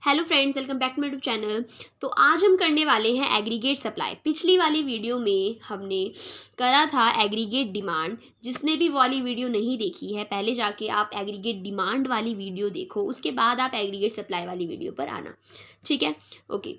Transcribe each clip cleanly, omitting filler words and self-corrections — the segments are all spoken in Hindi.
Hello friends, welcome back to my YouTube channel. तो आज हम करने वाले हैं एग्रीगेट सप्लाई। पिछली वाली वीडियो में हमने करा था एग्रीगेट डिमांड। जिसने भी वाली वीडियो नहीं देखी है, पहले जाके आप एग्रीगेट डिमांड वाली वीडियो देखो, उसके बाद आप एग्रीगेट सप्लाई वाली वीडियो पर आना। ठीक है, okay.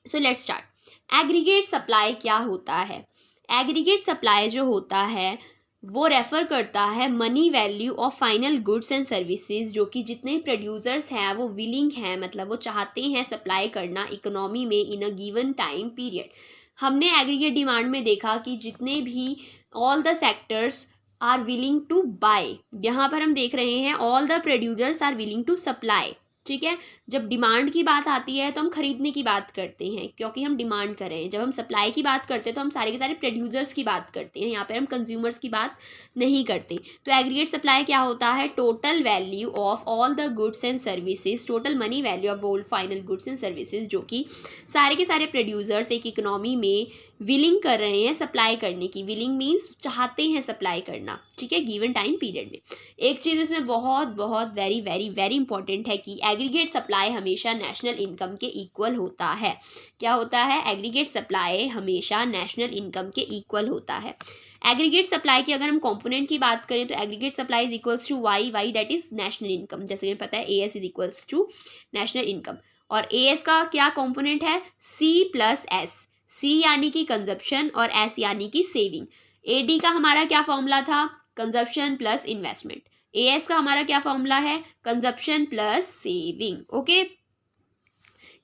So let's start. Aggregate supply क्या होता है? एग्रीगेट सप्लाई जो होता है वो रेफ़र करता है money value of final goods and services, जो कि जितने प्रोड्यूसर्स हैं वो विलिंग हैं, मतलब वो चाहते हैं सप्लाई करना इकोनॉमी में in a given time period. हमने एग्रीगेट डिमांड में देखा कि जितने भी all the sectors are willing to buy, यहाँ पर हम देख रहे हैं all the producers are willing to supply. ठीक है, जब डिमांड की बात आती है तो हम खरीदने की बात करते हैं क्योंकि हम डिमांड कर रहे हैं। जब हम सप्लाई की बात करते हैं तो हम सारे के सारे प्रोड्यूसर्स की बात करते हैं, यहाँ पे हम कंज्यूमर्स की बात नहीं करते। तो एग्रीगेट सप्लाई क्या होता है? Total value of all the goods and services, total money value of all final goods and services, जो कि सारे के सारे प्रोड्यूसर्स एक इकोनॉमी में विलिंग कर रहे हैं सप्लाई करने की। विलिंग मीन्स चाहते हैं सप्लाई करना, ठीक है, गिवन टाइम पीरियड में। एक चीज़ इसमें बहुत बहुत वेरी वेरी वेरी इंपॉर्टेंट है कि एग्रीगेट सप्लाई हमेशा नेशनल इनकम के इक्वल होता है। क्या होता है? एग्रीगेट सप्लाई हमेशा नेशनल इनकम के इक्वल होता है। एग्रीगेट सप्लाई की अगर हम कंपोनेंट की बात करें तो aggregate supply is equals to Y, Y that is national income. जैसे कि पता है A S is equals to national income. और ए एस का क्या कंपोनेंट है? सी प्लस एस। सी यानी कि कंजप्शन और एस यानी कि सेविंग। ए डी का हमारा क्या फॉर्मूला था? Consumption plus investment. A S का हमारा क्या फॉर्मूला है? Consumption plus saving. ओके,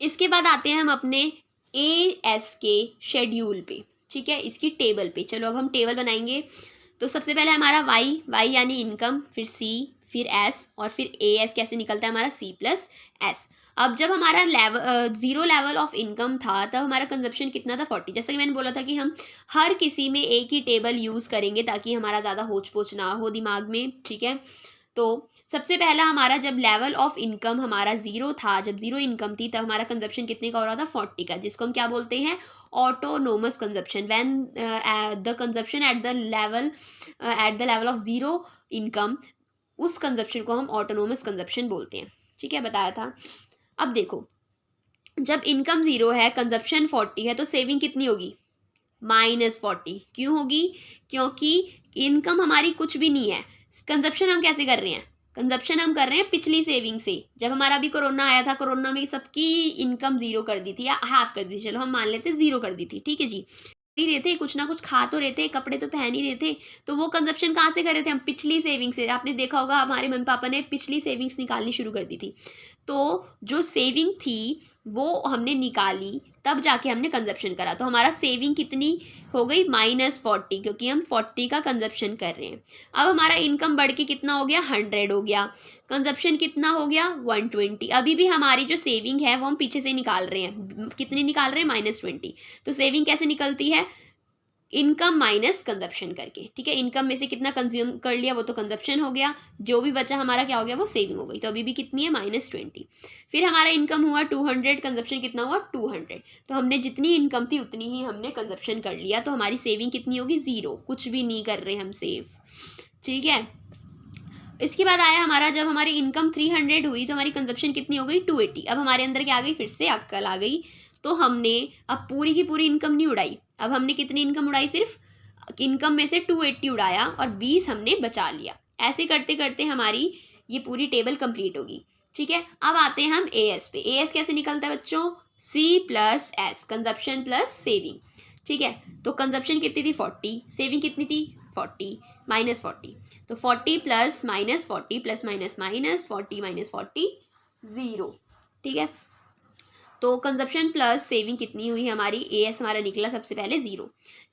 इसके बाद आते हैं हम अपने ए एस के शेड्यूल पे, ठीक है, इसकी टेबल पे। चलो अब हम टेबल बनाएंगे। तो सबसे पहले हमारा वाई, वाई यानी इनकम, फिर सी, फिर एस, और फिर ए एस कैसे निकलता है हमारा? C plus S. अब जब हमारा ज़ीरो लेवल ऑफ इनकम था तब हमारा कंजप्शन कितना था? 40। जैसा कि मैंने बोला था कि हम हर किसी में एक ही टेबल यूज़ करेंगे ताकि हमारा ज़्यादा होच पोच ना हो दिमाग में, ठीक है। तो सबसे पहला हमारा जब लेवल ऑफ इनकम हमारा ज़ीरो था, जब ज़ीरो इनकम थी, तब हमारा कंजप्शन कितने का हो रहा था? 40 का, जिसको हम क्या बोलते हैं? Autonomous consumption. When the consumption at the level of zero income, उस कंजप्शन को हम ऑटोनोमस कंजप्शन बोलते हैं। ठीक है, बताया था। अब देखो, जब इनकम ज़ीरो है, कंजप्शन 40 है, तो सेविंग कितनी होगी? -40। क्यों होगी? क्योंकि इनकम हमारी कुछ भी नहीं है। कंजप्शन हम कैसे कर रहे हैं? कंजप्शन हम कर रहे हैं पिछली सेविंग से। जब हमारा अभी कोरोना आया था, कोरोना में सबकी इनकम ज़ीरो कर दी थी या हाफ कर दी थी, चलो हम मान लेते ज़ीरो कर दी थी, ठीक है जी। ही रहे थे, कुछ ना कुछ खा तो रहे थे, कपड़े तो पहन ही रहे थे, तो वो कंजप्शन कहाँ से कर रहे थे? हम पिछली सेविंग से। आपने देखा होगा हमारे मम्मी पापा ने पिछली सेविंग्स निकालनी शुरू कर दी थी। तो जो सेविंग थी वो हमने निकाली, तब जाके हमने कंजप्शन करा। तो हमारा सेविंग कितनी हो गई? -40, क्योंकि हम 40 का कंजप्शन कर रहे हैं। अब हमारा इनकम बढ़ के कितना हो गया? 100 हो गया। कंजप्शन कितना हो गया? 120। अभी भी हमारी जो सेविंग है वो हम पीछे से निकाल रहे हैं। कितनी निकाल रहे हैं? -20। तो सेविंग कैसे निकलती है? इनकम माइनस कंजप्शन करके, ठीक है। इनकम में से कितना कंज्यूम कर लिया वो तो कंजप्शन हो गया, जो भी बचा हमारा क्या हो गया? वो सेविंग हो गई। तो अभी भी कितनी है? -20। फिर हमारा इनकम हुआ 200, कंजप्शन कितना हुआ? 200। तो हमने जितनी इनकम थी उतनी ही हमने कंजप्शन कर लिया, तो हमारी सेविंग कितनी होगी? ज़ीरो। कुछ भी नहीं कर रहे हम सेव, ठीक है। इसके बाद आया हमारा, जब हमारी इनकम 300 हुई तो हमारी कंजप्शन कितनी हो गई? 280। अब हमारे अंदर क्या आ गई? फिर से अक्ल आ गई। तो हमने अब पूरी की पूरी इनकम नहीं उड़ाई। अब हमने कितनी इनकम उड़ाई? सिर्फ इनकम में से 280 उड़ाया और 20 हमने बचा लिया। ऐसे करते करते हमारी ये पूरी टेबल कंप्लीट होगी, ठीक है। अब आते हैं हम ए एस पे। ए एस कैसे निकलता है बच्चों? C plus S, consumption plus saving, ठीक है। तो कंजप्शन कितनी थी? 40। सेविंग कितनी थी? 40 -40। तो 40 plus -40 plus minus minus 40 -40 zero, ठीक है। तो कंजप्शन प्लस सेविंग कितनी हुई हमारी? ए एस हमारा निकला सबसे पहले ज़ीरो।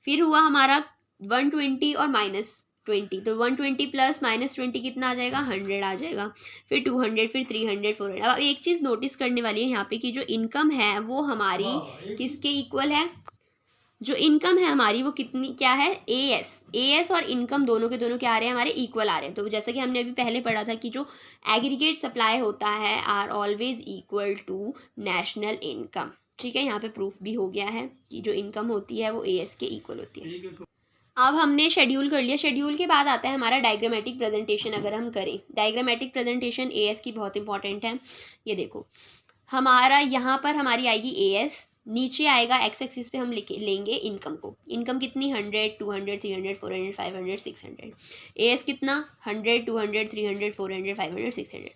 फिर हुआ हमारा 120 और -20। तो 120 प्लस -20 कितना आ जाएगा? 100 आ जाएगा। फिर 200, फिर 300, 400। अब एक चीज़ नोटिस करने वाली है यहाँ पे कि जो इनकम है वो हमारी किसके इक्वल है? जो इनकम है हमारी वो कितनी, क्या है? ए एस और इनकम दोनों के दोनों क्या आ रहे हैं? हमारे इक्वल आ रहे हैं। तो जैसा कि हमने अभी पहले पढ़ा था कि जो एग्रीगेट सप्लाई होता है are always equal to national income, ठीक है। यहाँ पे प्रूफ भी हो गया है कि जो इनकम होती है वो ए एस के इक्वल होती है। अब हमने शेड्यूल कर लिया। शेड्यूल के बाद आता है हमारा डायग्रामेटिक प्रेजेंटेशन। अगर हम करें डायग्रामेटिक प्रेजेंटेशन, ए एस की बहुत इंपॉर्टेंट है। ये देखो, हमारा यहाँ पर हमारी आएगी AS, नीचे आएगा एक्स एक्सिस पे हम लेंगे इनकम को। इनकम कितनी 100, 200, 300, 400, 500, 600। AS कितना 100, 200, 300, 400, 500, 600।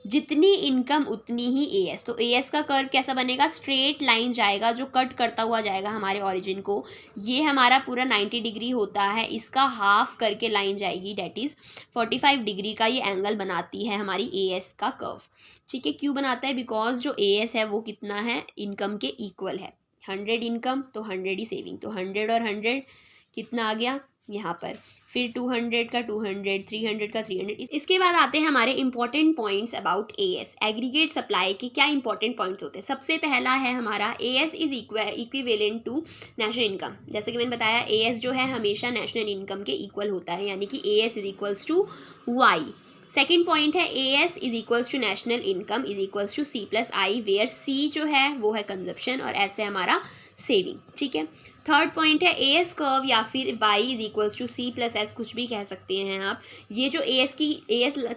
जितनी इनकम उतनी ही AS। तो AS का कर्व कैसा बनेगा, स्ट्रेट लाइन जाएगा जो कट करता हुआ जाएगा हमारे ओरिजिन को। ये हमारा पूरा 90 डिग्री होता है, इसका हाफ करके लाइन जाएगी, डेट इज़ 45 डिग्री का ये एंगल बनाती है हमारी AS का कर्व। ठीक है, क्यों बनाता है, बिकॉज जो AS है वो कितना है, इनकम के इक्वल है। 100 इनकम तो 100 ही सेविंग, तो 100 और 100 कितना आ गया यहाँ पर, फिर 200 का 200, 300 का 300। इसके बाद आते हैं हमारे important points about AS, aggregate supply के क्या इंपॉर्टेंट पॉइंट्स होते हैं। सबसे पहला है हमारा AS is equivalent to national income. जैसे कि मैंने बताया AS जो है हमेशा नेशनल इनकम के इक्वल होता है, यानी कि AS is equals to Y। Second point है AS is equals to national income is equals to C+I, where C जो है वो है कंजप्शन और S है हमारा सेविंग। ठीक है, थर्ड पॉइंट है AS कर्व या फिर Y is equals to C+S, कुछ भी कह सकते हैं आप। ये जो AS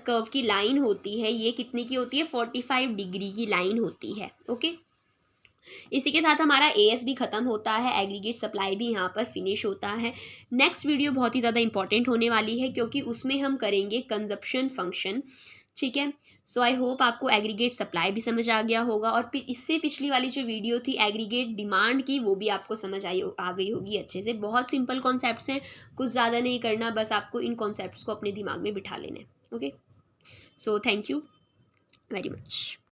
कर्व की लाइन होती है ये कितने की होती है, 45 डिग्री की लाइन होती है। ओके, इसी के साथ हमारा AS भी ख़त्म होता है, एग्रीगेट सप्लाई भी यहाँ पर फिनिश होता है। नेक्स्ट वीडियो बहुत ही ज़्यादा इंपॉर्टेंट होने वाली है क्योंकि उसमें हम करेंगे कंजप्शन फंक्शन। ठीक है, सो आई होप आपको एग्रीगेट सप्लाई भी समझ आ गया होगा और इससे पिछली वाली जो वीडियो थी एग्रीगेट डिमांड की वो भी आपको समझ आ गई होगी अच्छे से। बहुत सिंपल कॉन्सेप्ट्स हैं, कुछ ज़्यादा नहीं करना, बस आपको इन कॉन्सेप्ट्स को अपने दिमाग में बिठा लेना है। Okay, so thank you very much.